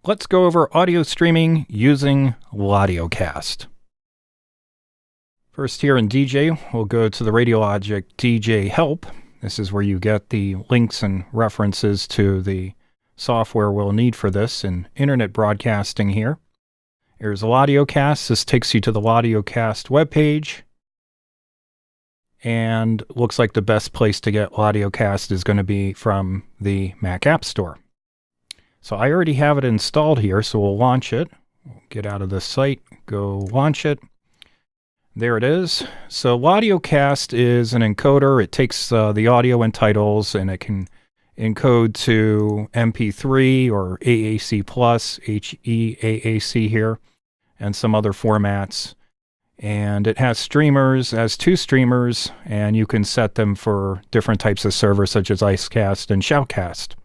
let's go over audio streaming using LadioCast. First here in DJ, we'll go to the Radiologic DJ Help. This is where you get the links and references to the software we'll need for this in internet broadcasting here. Here's LadioCast. This takes you to the LadioCast webpage. And looks like the best place to get LadioCast is going to be from the Mac App Store. So I already have it installed here, so we'll launch it. We'll get out of the site, go launch it. There it is. So LadioCast is an encoder. It takes the audio and titles, and it can encode to MP3 or AAC+, HEAAC here, and some other formats. And it has streamers, has 2 streamers, and you can set them for different types of servers such as Icecast and Shoutcast.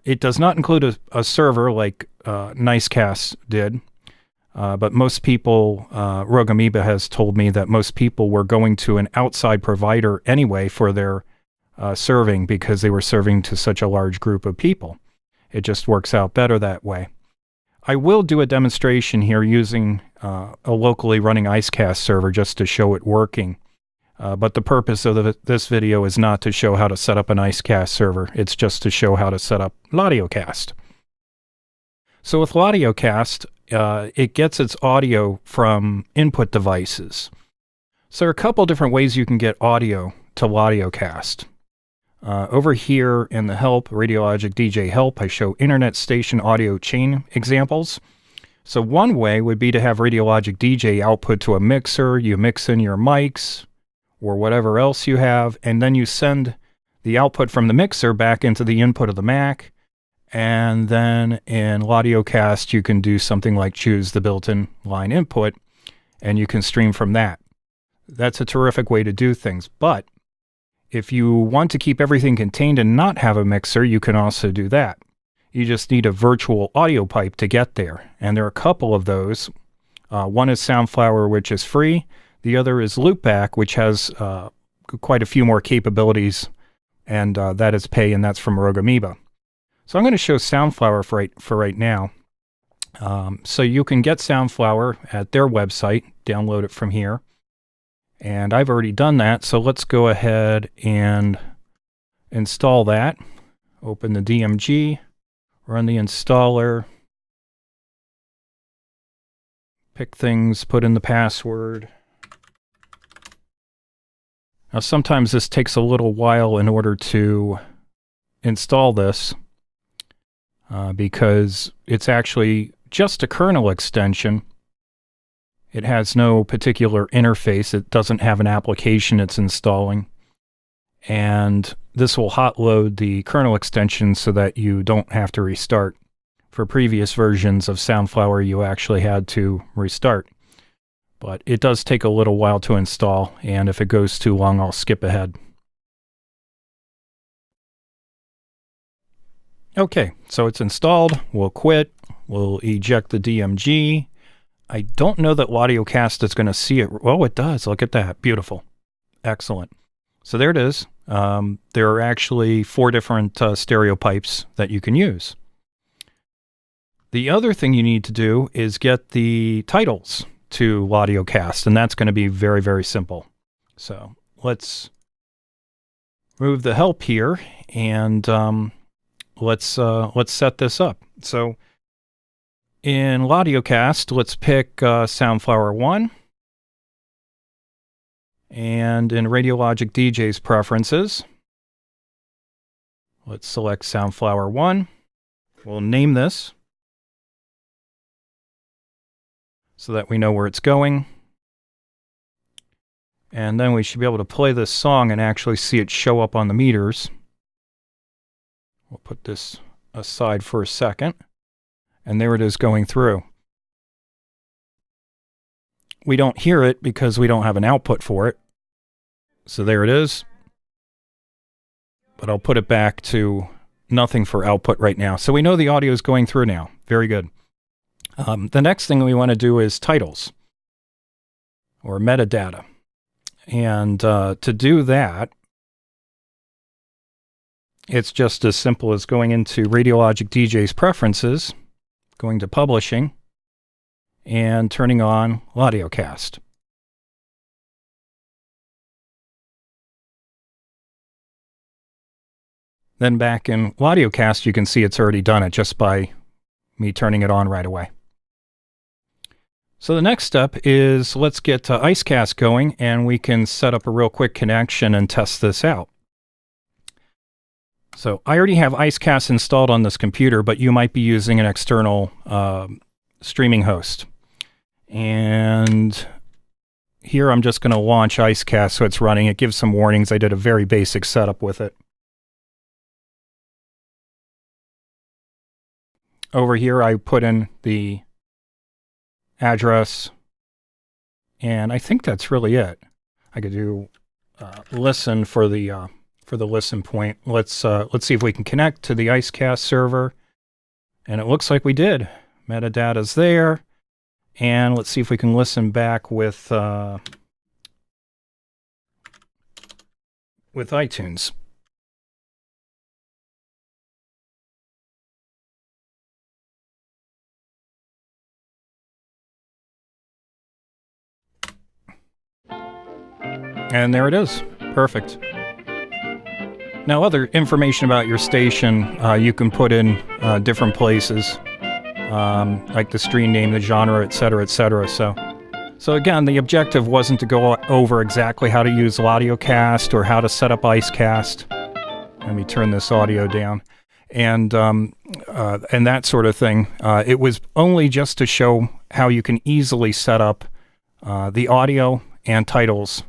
It does not include a server like Nicecast did, but most people, Rogue Amoeba has told me that most people were going to an outside provider anyway for their serving because they were serving to such a large group of people. It just works out better that way. I will do a demonstration here using a locally running Icecast server just to show it working. But the purpose of this video is not to show how to set up an Icecast server. It's just to show how to set up LadioCast. So with LadioCast, it gets its audio from input devices. So there are a couple different ways you can get audio to LadioCast. Over here in the help, Radiologic DJ Help, I show internet station audio chain examples. So one way would be to have Radiologic DJ output to a mixer. You mix in your mics or whatever else you have, and then you send the output from the mixer back into the input of the Mac. And then in LadioCast, you can do something like choose the built-in line input, and you can stream from that. That's a terrific way to do things. But if you want to keep everything contained and not have a mixer, you can also do that. You just need a virtual audio pipe to get there. And there are a couple of those. One is Soundflower, which is free. The other is Loopback, which has quite a few more capabilities, and that is pay, and that's from Rogue Amoeba. So I'm going to show Soundflower for right now. So you can get Soundflower at their website, download it from here. And I've already done that, so let's go ahead and install that. Open the DMG, run the installer, pick things, put in the password. Now sometimes this takes a little while in order to install this because it's actually just a kernel extension. It has no particular interface. It doesn't have an application it's installing. And this will hot load the kernel extension so that you don't have to restart. For previous versions of Soundflower, you actually had to restart. But it does take a little while to install, and if it goes too long, I'll skip ahead. Okay, so it's installed. We'll quit. We'll eject the DMG. I don't know that LadioCast is going to see it. Oh, it does. Look at that. Beautiful. Excellent. So there it is. There are actually 4 different stereo pipes that you can use. The other thing you need to do is get the titles to LadioCast, and that's going to be very, very simple. So let's move the help here, and let's set this up. So in LadioCast, let's pick Soundflower 1. And in Radiologic DJ's preferences, let's select Soundflower 1. We'll name this so that we know where it's going. And then we should be able to play this song and actually see it show up on the meters. We'll put this aside for a second. And there it is going through. We don't hear it because we don't have an output for it. So there it is. But I'll put it back to nothing for output right now. So we know the audio is going through now. Very good. The next thing we want to do is titles or metadata. And to do that, It's just as simple as going into Radiologic DJ's preferences, going to publishing, and turning on LadioCast. Then back in LadioCast, you can see it's already done it just by me turning it on right away. So the next step is let's get IceCast going, and we can set up a real quick connection and test this out. So I already have IceCast installed on this computer, but you might be using an external streaming host. And here I'm just going to launch IceCast so it's running. It gives some warnings. I did a very basic setup with it. Over here I put in the address, and I think that's really it. I could do listen for the listen point. Let's see if we can connect to the IceCast server, and it looks like we did. Metadata's there, and let's see if we can listen back with iTunes. And there it is. Perfect. Now, other information about your station, you can put in different places, like the stream name, the genre, etc., etc. So again, the objective wasn't to go over exactly how to use LadioCast or how to set up IceCast. Let me turn this audio down, and that sort of thing. It was only just to show how you can easily set up the audio and titles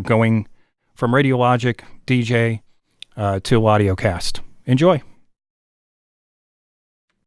going from Radiologic DJ to LadioCast. Enjoy.